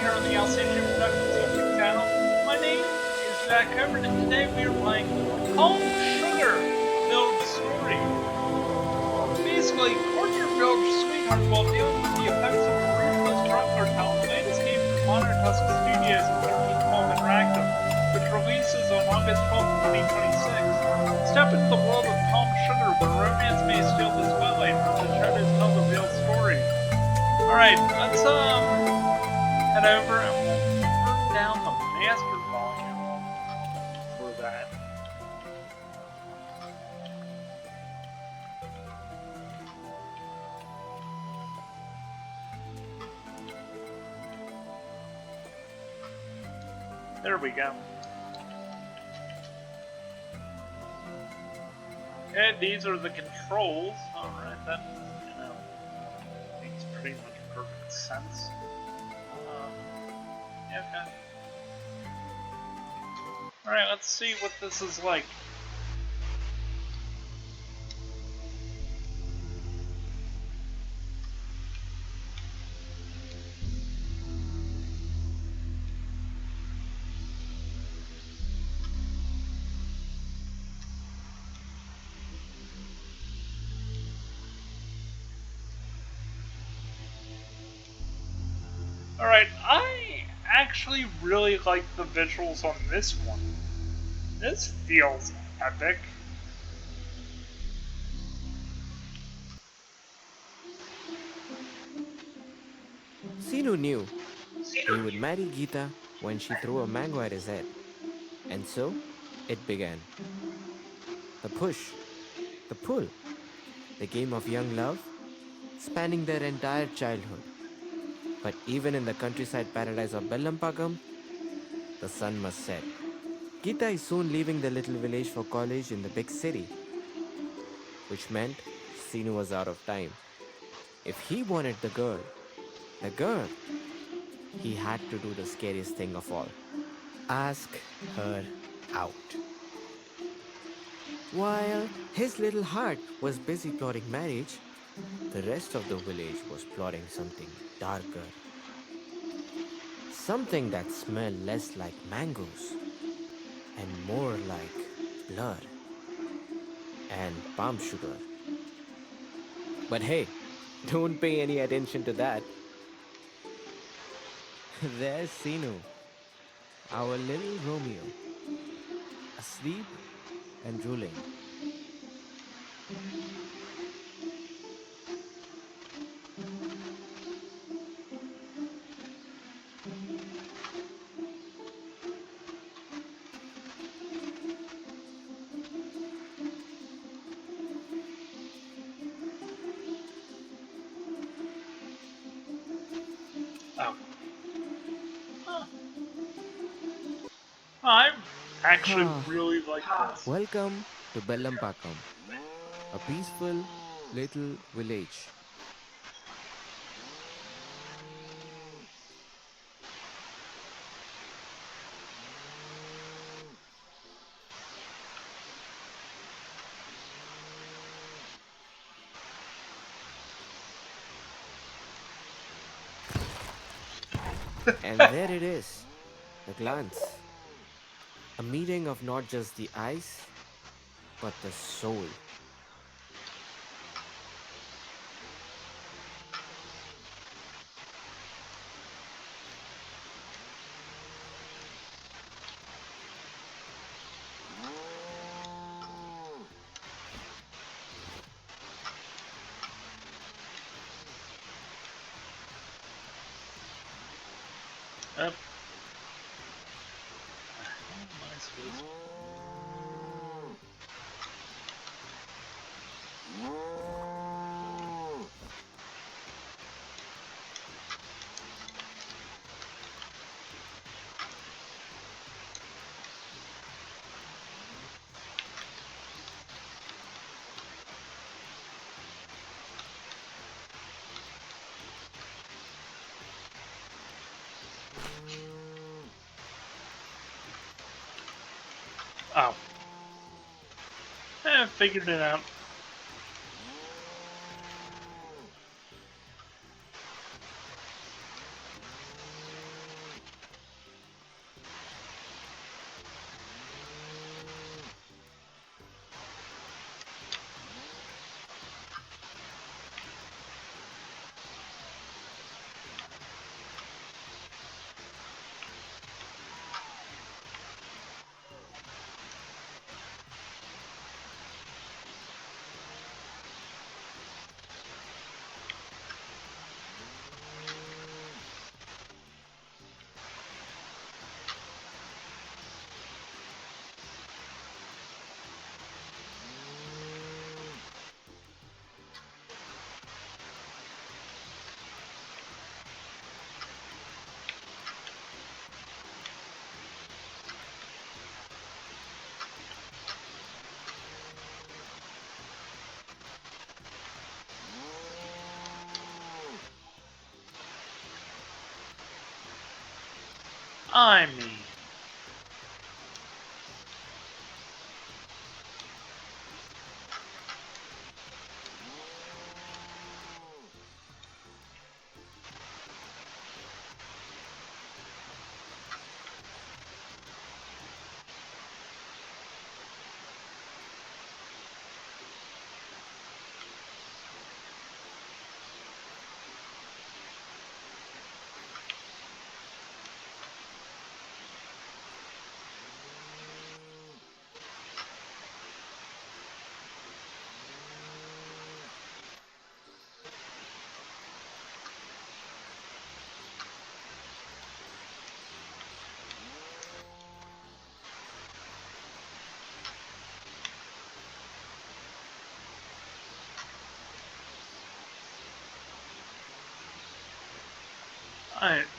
here on the Alsatian Productions YouTube channel. My name is Jack Hubbard, and today we are playing Palm Sugar Village Story. Basically, court your village sweetheart while dealing with the effects of a ruthless drug cartel in the latest game from Mono Tusk Studios and 13th Home Interactive, which releases on August 12, 2026. Step into the world of Palm Sugar, where romance may steal the spotlight from the shadows tell the real story. Alright, let's head over and we'll turn down the master volume for that. There we go. Okay, these are the controls. Alright, that, makes pretty much perfect sense. Yeah, okay. Alright, let's see what this is like. Alright, I actually really like the visuals on this one. This feels epic. Sinu knew he would marry Geeta when she threw a mango at his head. And so, it began. The push, the pull, the game of young love, spanning their entire childhood. But even in the countryside paradise of Bellampagam, the sun must set. Geeta is soon leaving the little village for college in the big city, which meant Sinu was out of time. If he wanted the girl, he had to do the scariest thing of all. Ask her out. While his little heart was busy plotting marriage, the rest of the village was plotting something darker. Something that smelled less like mangoes and more like blood and palm sugar. But hey, don't pay any attention to that. There's Sinu, our little Romeo, asleep and drooling. Oh. Huh. I actually really like this. Welcome to Bellampakam, a peaceful little village. And there it is, the glance. A meeting of not just the eyes, but the soul. Yep. Oh. I figured it out. I mean,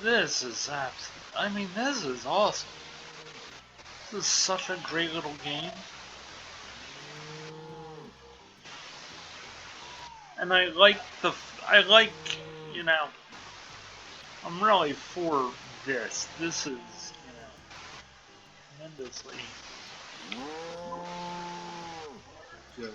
this is I mean, this is awesome. This is such a great little game. And I like you know, I'm really for this. This is, tremendously good.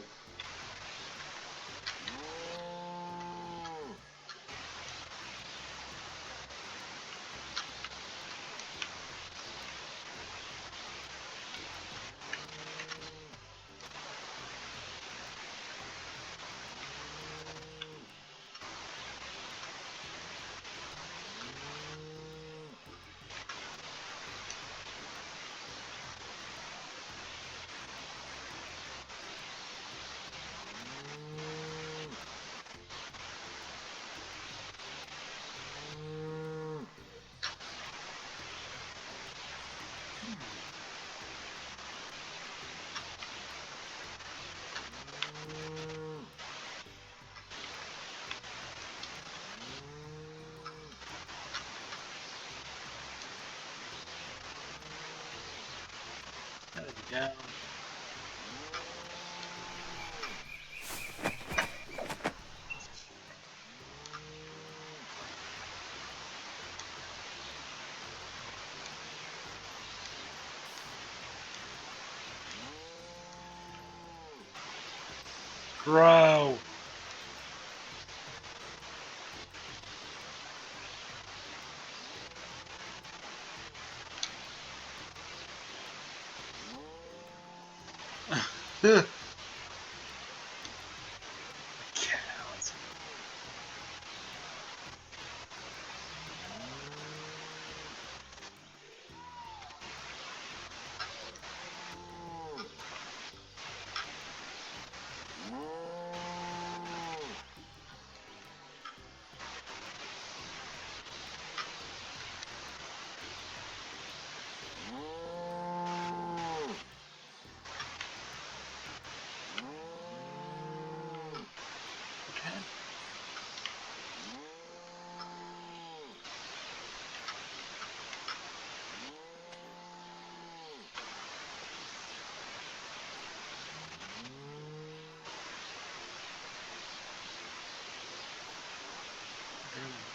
There we go. Bro. Cows.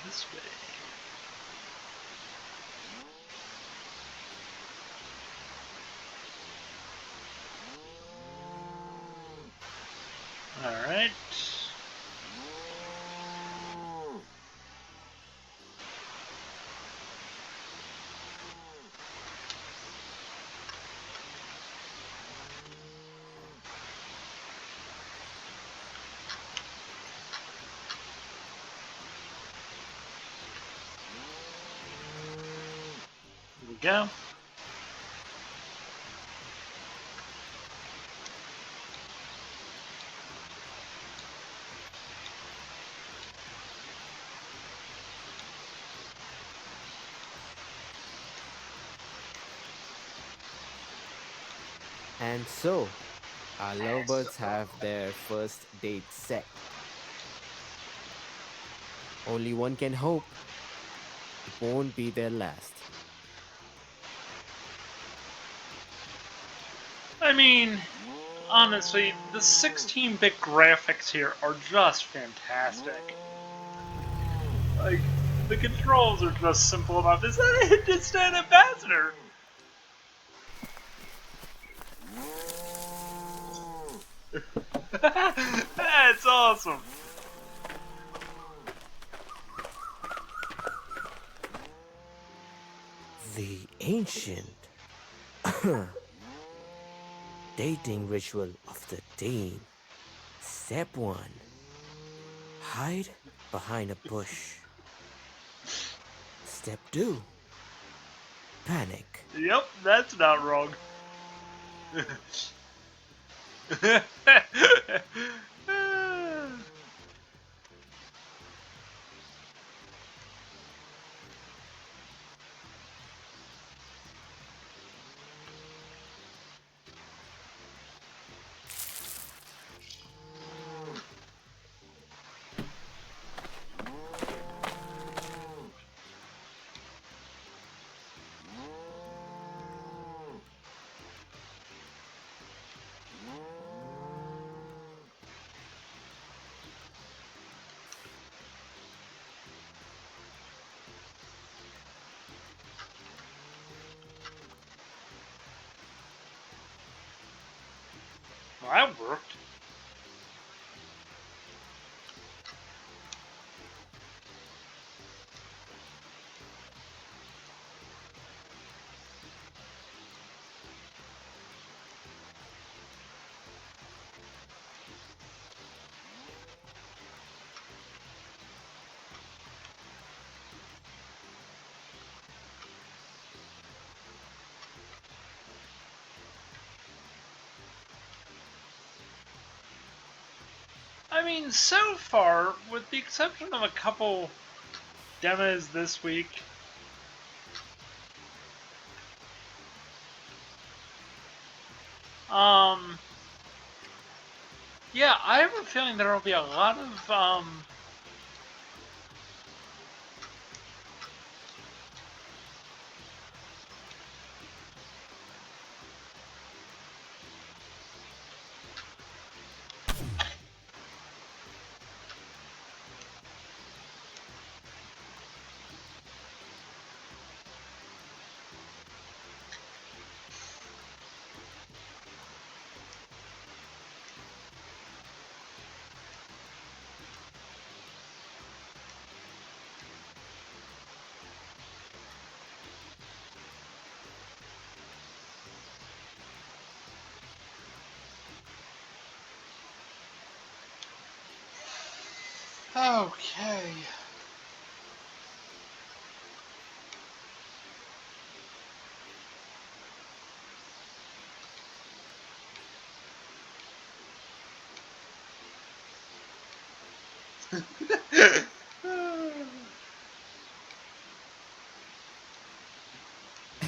This way. Alright. Here we go. And so, our lovebirds have their first date set. Only one can hope it won't be their last. I mean, honestly, the 16-bit graphics here are just fantastic. Like, The controls are just simple enough. Is that an instant ambassador? That's awesome. The ancient dating ritual of the Dane. Step 1. Hide behind a bush. Step 2. Panic. Yep, that's not wrong. Well, that worked. I mean, so far, with the exception of a couple demos this week, yeah, I have a feeling there will be a lot of, okay.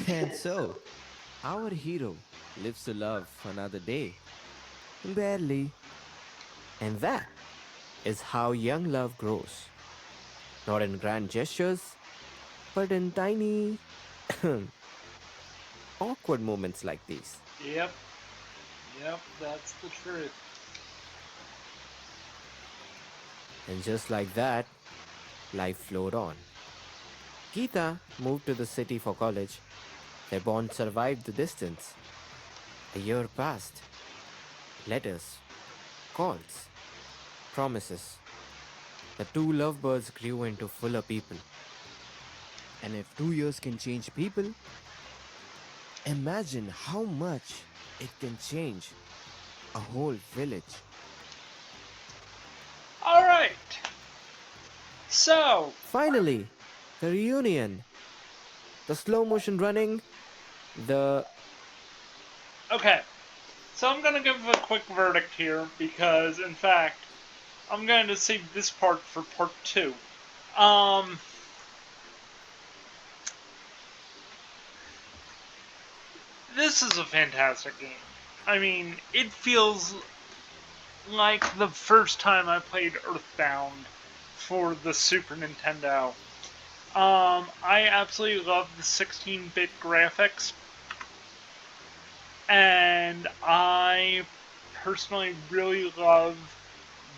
And so, our hero lives to love another day. Barely. And that is how young love grows. Not in grand gestures, but in tiny, awkward moments like these. Yep, yep, that's the truth. And just like that, life flowed on. Geeta moved to the city for college. Their bond survived the distance. A year passed. Letters, calls, promises. The two lovebirds grew into fuller people. And if 2 years can change people, imagine how much it can change a whole village. Alright, so, Finally, the reunion. The slow motion running, the. okay, so I'm gonna give a quick verdict here, because, in fact, I'm going to save this part for part 2. Um, this is a fantastic game. I mean, it feels like the first time I played Earthbound for the Super Nintendo. I absolutely love the 16-bit graphics, and I personally really love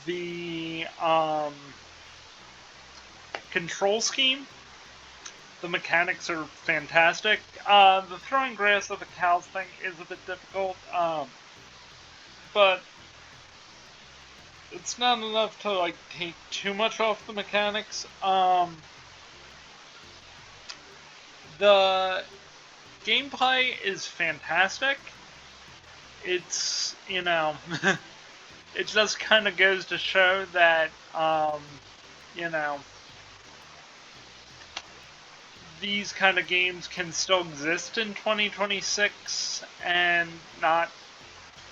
the control scheme. The mechanics are fantastic. The throwing grass at the cows thing is a bit difficult, but it's not enough to like take too much off the mechanics. The gameplay is fantastic. It's, it just kind of goes to show that, you know, these kind of games can still exist in 2026 and not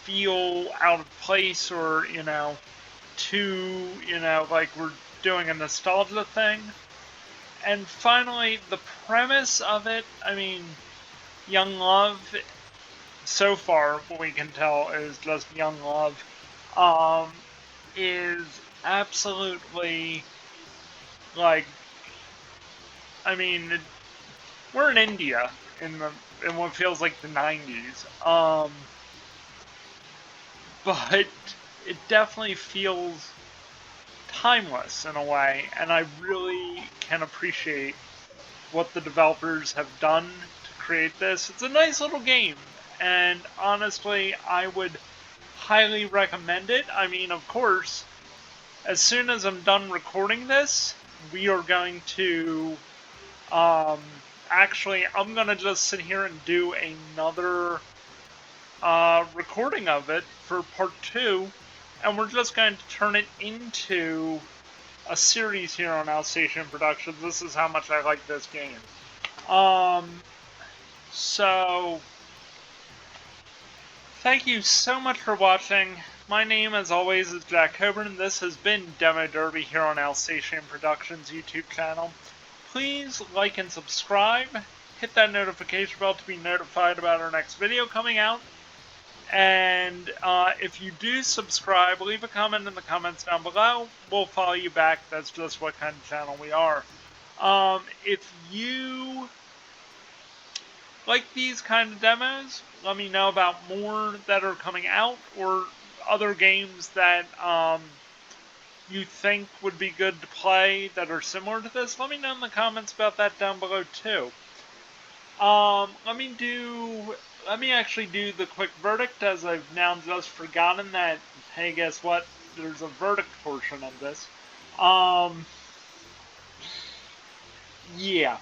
feel out of place or, too, like we're doing a nostalgia thing. And finally, the premise of it, I mean, young love, so far, what we can tell is just young love, is absolutely, like, I mean, we're in India in what feels like the 90s, but it definitely feels timeless in a way, and I really can appreciate what the developers have done to create this. It's a nice little game, and honestly, I would highly recommend it. I mean, of course, as soon as I'm done recording this, we are going to, actually, I'm going to just sit here and do another recording of it for part 2, and we're just going to turn it into a series here on Alsatian Productions. This is how much I like this game. So, thank you so much for watching. My name, as always, is Jack Coburn. This has been Demo Derby here on Alsatian Productions YouTube channel. Please like and subscribe. Hit that notification bell to be notified about our next video coming out. And if you do subscribe, leave a comment in the comments down below. We'll follow you back. That's just what kind of channel we are. If you like these kind of demos, let me know about more that are coming out or other games that you think would be good to play that are similar to this. Let me know in the comments about that down below too. Let me actually do the quick verdict, as I've now just forgotten that, hey, guess what? There's a verdict portion of this. Yeah.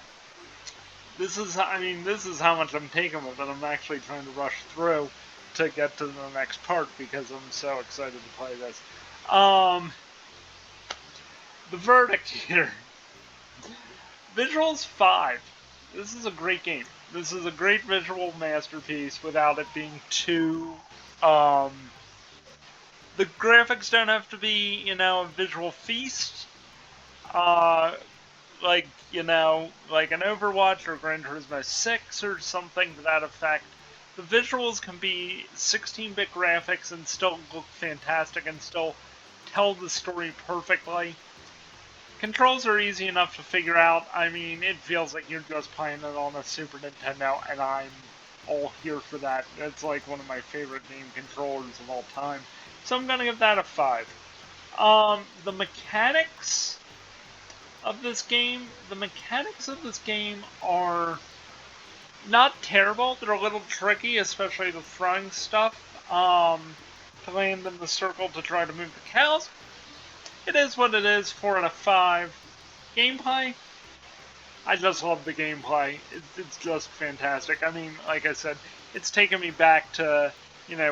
This is how much I'm taking with it. I'm actually trying to rush through to get to the next part because I'm so excited to play this. The verdict here. Visuals 5. This is a great game. This is a great visual masterpiece without it being too, the graphics don't have to be, a visual feast, like an Overwatch or Gran Turismo 6 or something to that effect. The visuals can be 16-bit graphics and still look fantastic and still tell the story perfectly. Controls are easy enough to figure out. I mean, it feels like you're just playing it on a Super Nintendo, and I'm all here for that. It's like one of my favorite game controllers of all time. So I'm gonna give that a 5. The mechanics of this game are not terrible. They're a little tricky, especially the throwing stuff, to land in the circle to try to move the cows. It is what it is, 4 out of 5. Gameplay? I just love the gameplay. It's just fantastic. I mean, like I said, it's taken me back to,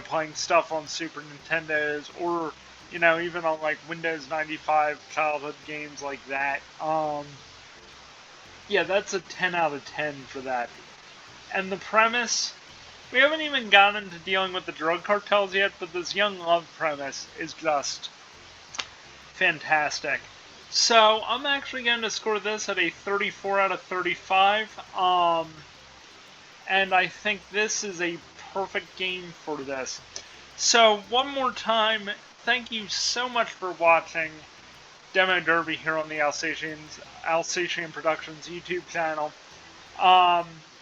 playing stuff on Super Nintendos or, even on like Windows 95 childhood games like that. Yeah, that's a 10 out of 10 for that. And the premise, we haven't even gotten into dealing with the drug cartels yet, but this young love premise is just fantastic. So I'm actually going to score this at a 34 out of 35. And I think this is a perfect game for this. So one more time, thank you so much for watching Demo Derby here on the Alsatian Productions YouTube channel.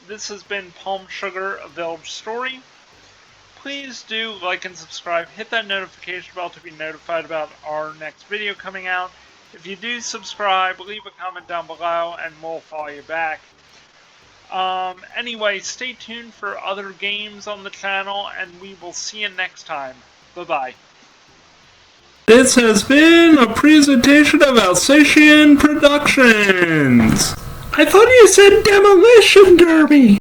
This has been Palm Sugar, A Village Story. Please do like and subscribe. Hit that notification bell to be notified about our next video coming out. If you do subscribe, leave a comment down below and we'll follow you back. Anyway, stay tuned for other games on the channel and we will see you next time. Bye-bye. This has been a presentation of Alsatian Productions. I thought you said Demolition Derby.